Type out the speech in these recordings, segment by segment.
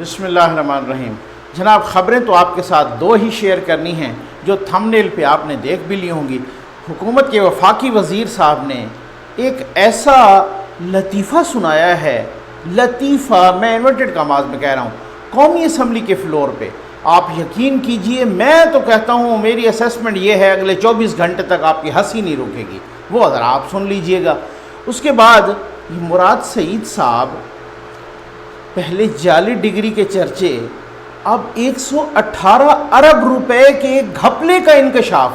بسم اللہ الرحمن الرحیم۔ جناب خبریں تو آپ کے ساتھ دو ہی شیئر کرنی ہیں جو تھمبنیل پہ آپ نے دیکھ بھی لی ہوں گی۔ حکومت کے وفاقی وزیر صاحب نے ایک ایسا لطیفہ سنایا ہے، لطیفہ میں انورٹڈ کاماز میں کہہ رہا ہوں، قومی اسمبلی کے فلور پہ۔ آپ یقین کیجئے، میں تو کہتا ہوں میری اسیسمنٹ یہ ہے اگلے 24 گھنٹے تک آپ کی ہنسی نہیں رکے گی، وہ ذرا آپ سن لیجئے گا۔ اس کے بعد مراد سعید صاحب، پہلے جعلی ڈگری کے چرچے، اب 118 ارب روپے کے گھپلے کا انکشاف،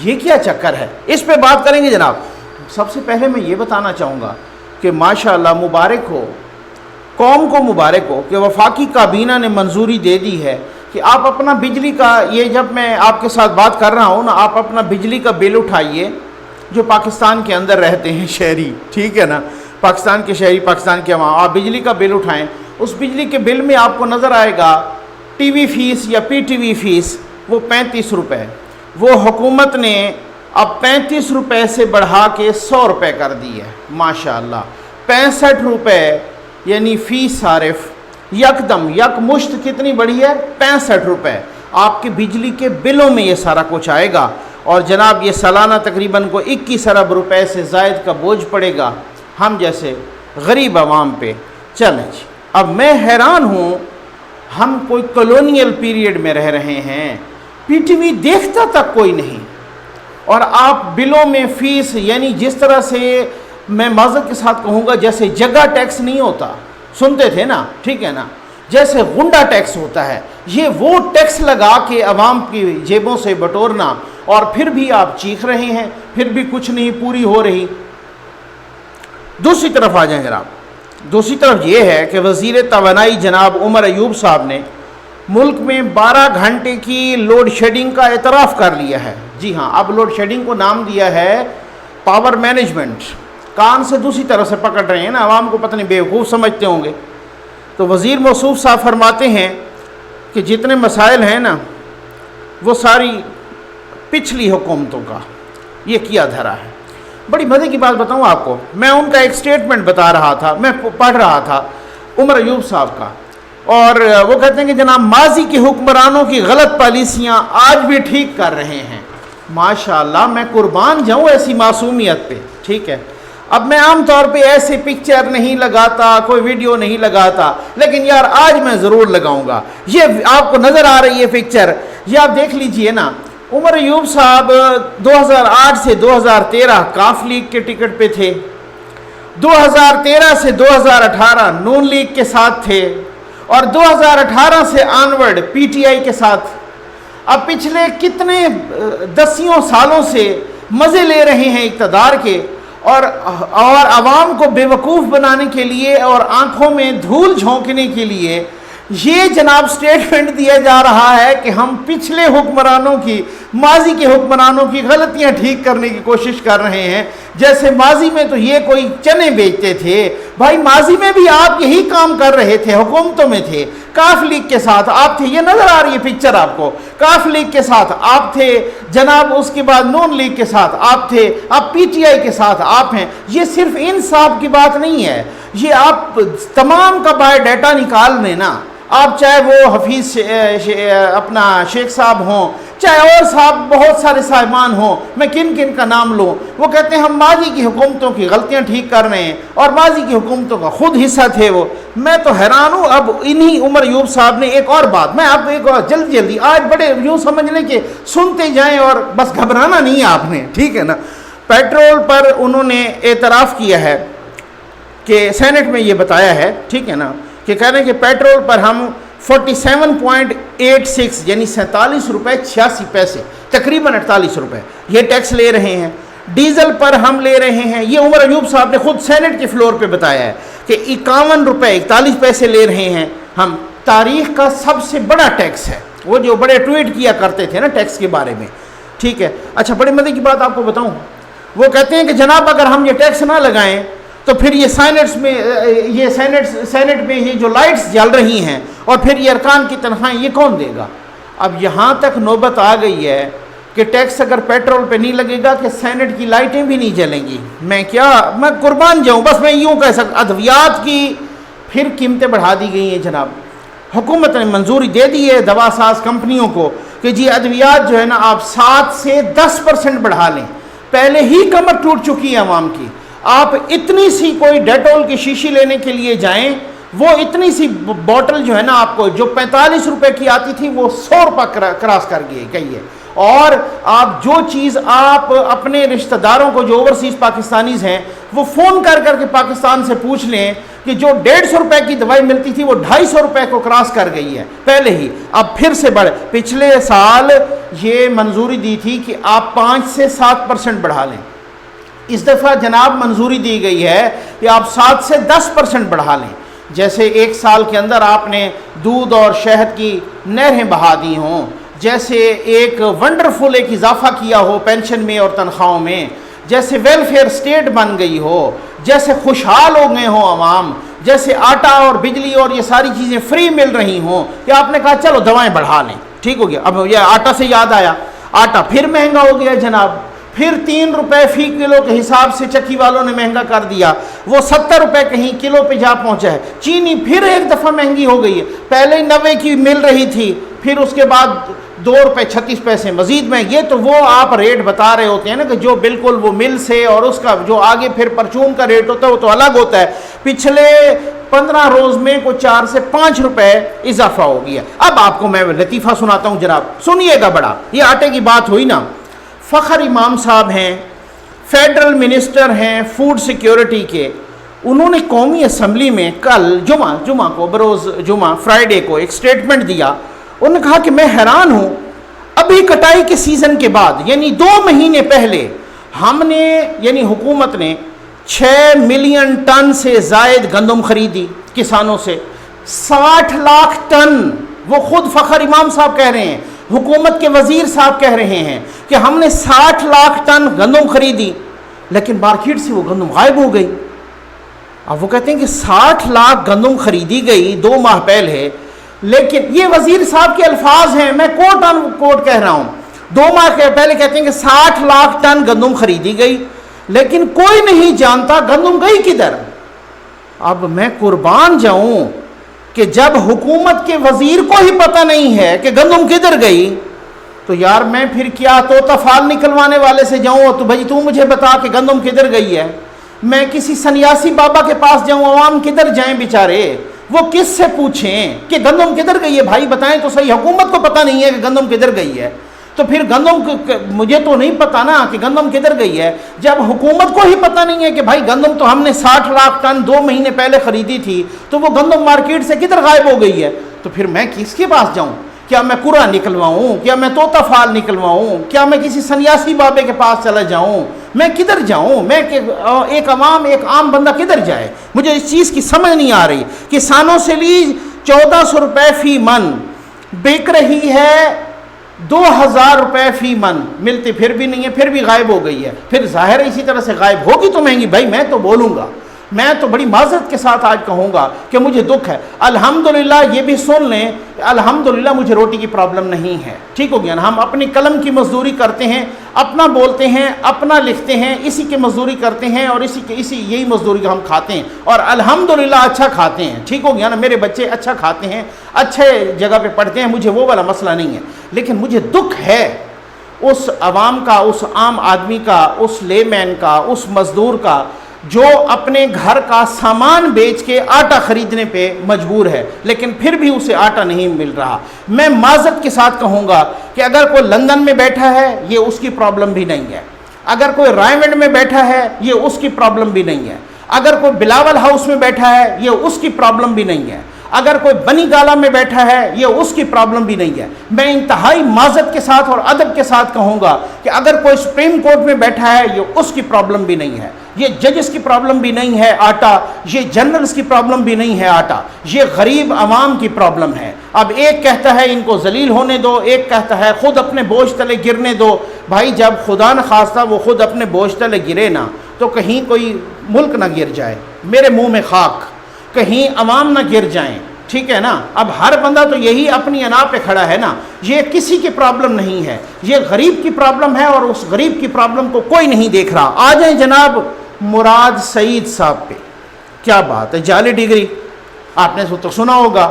یہ کیا چکر ہے؟ اس پہ بات کریں گے جناب۔ سب سے پہلے میں یہ بتانا چاہوں گا کہ ماشاءاللہ مبارک ہو، قوم کو مبارک ہو کہ وفاقی کابینہ نے منظوری دے دی ہے کہ آپ اپنا بجلی کا، یہ جب میں آپ کے ساتھ بات کر رہا ہوں نا، آپ اپنا بجلی کا بل اٹھائیے جو پاکستان کے اندر رہتے ہیں شہری، ٹھیک ہے نا، پاکستان کے شہری، پاکستان کے عوام، آپ بجلی کا بل اٹھائیں، اس بجلی کے بل میں آپ کو نظر آئے گا ٹی وی فیس یا پی ٹی وی فیس وہ 35 روپے، وہ حکومت نے اب 35 روپے سے بڑھا کے 100 روپے کر دی ہے۔ ماشاءاللہ 65 روپے یعنی فی صارف یکدم یک مشت کتنی بڑھی ہے؟ 65 روپے آپ کے بجلی کے بلوں میں یہ سارا کچھ آئے گا، اور جناب یہ سالانہ تقریباً کو 21 ارب روپے سے زائد کا بوجھ پڑے گا ہم جیسے غریب عوام پہ۔ چلیں جی، اب میں حیران ہوں، ہم کوئی کالونیل پیریڈ میں رہ رہے ہیں، پی ٹی وی دیکھتا تک کوئی نہیں، اور آپ بلوں میں فیس، یعنی جس طرح سے میں معذرت کے ساتھ کہوں گا جیسے جگہ ٹیکس نہیں ہوتا، سنتے تھے نا، ٹھیک ہے نا، جیسے غنڈہ ٹیکس ہوتا ہے، یہ وہ ٹیکس لگا کے عوام کی جیبوں سے بٹورنا، اور پھر بھی آپ چیخ رہے ہیں، پھر بھی کچھ نہیں پوری ہو رہی۔ دوسری طرف آ جائیں جناب، دوسری طرف یہ ہے کہ وزیر توانائی جناب عمر ایوب صاحب نے ملک میں 12 گھنٹے کی لوڈ شیڈنگ کا اعتراف کر لیا ہے۔ جی ہاں، اب لوڈ شیڈنگ کو نام دیا ہے پاور مینجمنٹ۔ کان سے دوسری طرف سے پکڑ رہے ہیں نا، عوام کو پتہ نہیں بیوقوف سمجھتے ہوں گے۔ تو وزیر موصوف صاحب فرماتے ہیں کہ جتنے مسائل ہیں نا وہ ساری پچھلی حکومتوں کا یہ کیا دھرا ہے۔ بڑی مزے کی بات بتاؤں آپ کو، میں ان کا ایک سٹیٹمنٹ بتا رہا تھا، میں پڑھ رہا تھا عمر ایوب صاحب کا، اور وہ کہتے ہیں کہ جناب ماضی کے حکمرانوں کی غلط پالیسیاں آج بھی ٹھیک کر رہے ہیں۔ ماشاءاللہ میں قربان جاؤں ایسی معصومیت پہ، ٹھیک ہے۔ اب میں عام طور پہ ایسے پکچر نہیں لگاتا، کوئی ویڈیو نہیں لگاتا، لیکن یار آج میں ضرور لگاؤں گا۔ یہ آپ کو نظر آ رہی ہے پکچر، یہ آپ دیکھ لیجئے نا۔ عمر ایوب صاحب 2008 سے 2013 کاف لیگ کے ٹکٹ پہ تھے، 2013 سے 2018 نون لیگ کے ساتھ تھے، اور 2018 سے آنورڈ پی ٹی آئی کے ساتھ۔ اب پچھلے کتنے دسیوں سالوں سے مزے لے رہے ہیں اقتدار کے، اور عوام کو بے وقوف بنانے کے لیے اور آنکھوں میں دھول جھونکنے کے لیے یہ جناب سٹیٹمنٹ دیا جا رہا ہے کہ ہم پچھلے حکمرانوں کی، ماضی کے حکمرانوں کی غلطیاں ٹھیک کرنے کی کوشش کر رہے ہیں، جیسے ماضی میں تو یہ کوئی چنے بیچتے تھے۔ بھائی ماضی میں بھی آپ یہی کام کر رہے تھے، حکومتوں میں تھے، کاف لیگ کے ساتھ آپ تھے، یہ نظر آ رہی ہے پکچر آپ کو، کاف لیگ کے ساتھ آپ تھے جناب، اس کے بعد نون لیگ کے ساتھ آپ تھے، اب پی ٹی آئی کے ساتھ آپ ہیں۔ یہ صرف انصاف کی بات نہیں ہے، یہ آپ تمام کا بایو ڈیٹا نکال لیں نا، آپ چاہے وہ حفیظ اپنا شیخ صاحب ہوں، چاہے اور صاحب بہت سارے صاحبان ہوں، میں کن کن کا نام لوں، وہ کہتے ہیں ہم ماضی کی حکومتوں کی غلطیاں ٹھیک کر رہے ہیں، اور ماضی کی حکومتوں کا خود حصہ تھے وہ۔ میں تو حیران ہوں۔ اب انہی عمر ایوب صاحب نے ایک اور بات، میں آپ کو ایک اور جلدی آج بڑے یوں سمجھ لیں کہ سنتے جائیں اور بس گھبرانا نہیں ہے آپ نے، ٹھیک ہے نا۔ پیٹرول پر انہوں نے اعتراف کیا ہے کہ سینٹ میں یہ بتایا ہے، ٹھیک ہے نا، کہ کہہ رہے ہیں کہ پیٹرول پر ہم 47.86 یعنی 47 روپے 86 پیسے، تقریباً 48 روپے یہ ٹیکس لے رہے ہیں۔ ڈیزل پر ہم لے رہے ہیں، یہ عمر ایوب صاحب نے خود سینٹ کے فلور پہ بتایا ہے کہ 51 روپے 41 پیسے لے رہے ہیں ہم۔ تاریخ کا سب سے بڑا ٹیکس ہے، وہ جو بڑے ٹویٹ کیا کرتے تھے نا ٹیکس کے بارے میں، ٹھیک ہے۔ اچھا بڑے مزے کی بات آپ کو بتاؤں، وہ کہتے ہیں کہ جناب اگر ہم یہ ٹیکس نہ لگائیں تو پھر یہ سینٹ میں یہ جو لائٹس جل رہی ہیں اور پھر یہ ارکان کی تنخواہیں یہ کون دے گا؟ اب یہاں تک نوبت آ گئی ہے کہ ٹیکس اگر پیٹرول پہ نہیں لگے گا کہ سینٹ کی لائٹیں بھی نہیں جلیں گی۔ میں قربان جاؤں، بس میں یوں کہہ سکتا، ادویات کی پھر قیمتیں بڑھا دی گئی ہیں جناب، حکومت نے منظوری دے دی ہے دوا ساز کمپنیوں کو کہ جی ادویات جو ہے نا آپ 7 سے 10% بڑھا لیں. پہلے ہی کمر ٹوٹ چکی ہے عوام کی. آپ اتنی سی کوئی ڈیٹول کی شیشی لینے کے لیے جائیں, وہ اتنی سی بوٹل جو ہے نا آپ کو جو 45 روپے کی آتی تھی وہ 100 روپے کراس کر گئی ہے. اور آپ جو چیز آپ اپنے رشتہ داروں کو جو اوورسیز پاکستانیز ہیں وہ فون کر کے پاکستان سے پوچھ لیں کہ جو 150 روپے کی دوائی ملتی تھی وہ 250 روپے کو کراس کر گئی ہے پہلے ہی. اب پھر سے بڑھے. پچھلے سال یہ منظوری دی تھی کہ آپ 5 سے 7% بڑھا لیں. اس دفعہ جناب منظوری دی گئی ہے کہ آپ 7 سے 10% بڑھا لیں. جیسے ایک سال کے اندر آپ نے دودھ اور شہد کی نہریں بہا دی ہوں, جیسے ایک ونڈرفل ایک اضافہ کیا ہو پینشن میں اور تنخواہوں میں, جیسے ویلفیئر سٹیٹ بن گئی ہو, جیسے خوشحال ہو گئے ہوں عوام, جیسے آٹا اور بجلی اور یہ ساری چیزیں فری مل رہی ہوں, کہ آپ نے کہا چلو دوائیں بڑھا لیں. ٹھیک ہو گیا. اب یہ آٹا سے یاد آیا, آٹا پھر مہنگا ہو گیا جناب. پھر 3 روپے فی کلو کے حساب سے چکی والوں نے مہنگا کر دیا, وہ 70 روپے کہیں کلو پہ جا پہنچا ہے. چینی پھر ایک دفعہ مہنگی ہو گئی ہے. پہلے 90 کی مل رہی تھی, پھر اس کے بعد 2 روپے 36 پیسے مزید میں. یہ تو وہ آپ ریٹ بتا رہے ہوتے ہیں نا کہ جو بالکل وہ مل سے اور اس کا جو آگے پھر پرچون کا ریٹ ہوتا ہے وہ تو الگ ہوتا ہے. پچھلے 15 روز میں کو 4 سے 5 روپے اضافہ ہو گیا. اب آپ کو میں لطیفہ سناتا ہوں جناب, سنیے گا. بڑا یہ آٹے کی بات ہوئی نا. فخر امام صاحب ہیں, فیڈرل منسٹر ہیں فوڈ سیکیورٹی کے. انہوں نے قومی اسمبلی میں کل جمعہ کو بروز جمعہ فرائیڈے کو ایک سٹیٹمنٹ دیا. انہوں نے کہا کہ میں حیران ہوں, ابھی کٹائی کے سیزن کے بعد یعنی 2 مہینے پہلے ہم نے یعنی حکومت نے 6 ملین ٹن سے زائد گندم خریدی کسانوں سے. 60 لاکھ ٹن, وہ خود فخر امام صاحب کہہ رہے ہیں, حکومت کے وزیر صاحب کہہ رہے ہیں کہ ہم نے 60 لاکھ ٹن گندم خریدی, لیکن مارکیٹ سے وہ گندم غائب ہو گئی. اب وہ کہتے ہیں کہ 60 لاکھ گندم خریدی گئی 2 ماہ پہلے, لیکن یہ وزیر صاحب کے الفاظ ہیں, میں کوٹ آن کوٹ کہہ رہا ہوں. 2 ماہ پہلے کہتے ہیں کہ 60 لاکھ ٹن گندم خریدی گئی, لیکن کوئی نہیں جانتا گندم گئی کدھر. اب میں قربان جاؤں کہ جب حکومت کے وزیر کو ہی پتہ نہیں ہے کہ گندم کدھر گئی, تو یار میں پھر کیا طوطا فال نکلوانے والے سے جاؤں تو بھائی تو مجھے بتا کہ گندم کدھر گئی ہے. میں کسی سنیاسی بابا کے پاس جاؤں, عوام کدھر جائیں بیچارے, وہ کس سے پوچھیں کہ گندم کدھر گئی ہے. بھائی بتائیں تو صحیح, حکومت کو پتہ نہیں ہے کہ گندم کدھر گئی ہے, تو پھر گندم مجھے تو نہیں پتہ نا کہ گندم کدھر گئی ہے. جب حکومت کو ہی پتہ نہیں ہے کہ بھائی گندم تو ہم نے 60 لاکھ ٹن 2 مہینے پہلے خریدی تھی, تو وہ گندم مارکیٹ سے کدھر غائب ہو گئی ہے, تو پھر میں کس کے پاس جاؤں؟ کیا میں قرآن نکلواؤں؟ کیا میں طوطا فال نکلواؤں؟ کیا میں کسی سنیاسی بابے کے پاس چلا جاؤں؟ میں کدھر جاؤں؟ میں ایک عام بندہ کدھر جائے؟ مجھے اس چیز کی سمجھ نہیں آ رہی. کسانوں سے لی 1400 روپے فی من, بک رہی ہے 2000 روپے فی من, ملتی پھر بھی نہیں ہے, پھر بھی غائب ہو گئی ہے. پھر ظاہر ہے اسی طرح سے غائب ہوگی تو مہنگی. بھائی میں تو بولوں گا, میں تو بڑی معذرت کے ساتھ آج کہوں گا کہ مجھے دکھ ہے. الحمدللہ یہ بھی سن لیں, الحمدللہ مجھے روٹی کی پرابلم نہیں ہے. ٹھیک ہو گیا نا. ہم اپنی قلم کی مزدوری کرتے ہیں, اپنا بولتے ہیں, اپنا لکھتے ہیں, اسی کی مزدوری کرتے ہیں اور یہی مزدوری کو ہم کھاتے ہیں, اور الحمدللہ اچھا کھاتے ہیں. ٹھیک ہو گیا نا. میرے بچے اچھا کھاتے ہیں, اچھے جگہ پہ پڑھتے ہیں, مجھے وہ والا مسئلہ نہیں ہے. لیکن مجھے دکھ ہے اس عوام کا, اس عام آدمی کا, اس لے مین کا, اس مزدور کا جو اپنے گھر کا سامان بیچ کے آٹا خریدنے پہ مجبور ہے, لیکن پھر بھی اسے آٹا نہیں مل رہا. میں معذرت کے ساتھ کہوں گا کہ اگر کوئی لندن میں بیٹھا ہے یہ اس کی پرابلم بھی نہیں ہے, اگر کوئی رائمنڈ میں بیٹھا ہے یہ اس کی پرابلم بھی نہیں ہے, اگر کوئی بلاول ہاؤس میں بیٹھا ہے یہ اس کی پرابلم بھی نہیں ہے, اگر کوئی بنی گالا میں بیٹھا ہے یہ اس کی پرابلم بھی نہیں ہے. میں انتہائی معذرت کے ساتھ اور ادب کے ساتھ کہوں گا کہ اگر کوئی سپریم کورٹ میں بیٹھا ہے یہ اس کی پرابلم بھی نہیں ہے, یہ ججز کی پرابلم بھی نہیں ہے آٹا, یہ جنرلز کی پرابلم بھی نہیں ہے آٹا, یہ غریب عوام کی پرابلم ہے. اب ایک کہتا ہے ان کو ذلیل ہونے دو, ایک کہتا ہے خود اپنے بوجھ تلے گرنے دو. بھائی جب خدا نہ خواستہ وہ خود اپنے بوجھ تلے گرے نا, تو کہیں کوئی ملک نہ گر جائے, میرے منہ میں خاک, کہیں عوام نہ گر جائیں. ٹھیک ہے نا. اب ہر بندہ تو یہی اپنی انا پہ کھڑا ہے نا, یہ کسی کی پرابلم نہیں ہے, یہ غریب کی پرابلم ہے, اور اس غریب کی پرابلم کو کوئی نہیں دیکھ رہا. آ جائیں جناب مراد سعید صاحب پہ. کیا بات ہے, جعلی ڈگری آپ نے تو سنا ہوگا.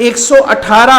118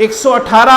118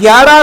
11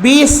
20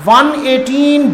118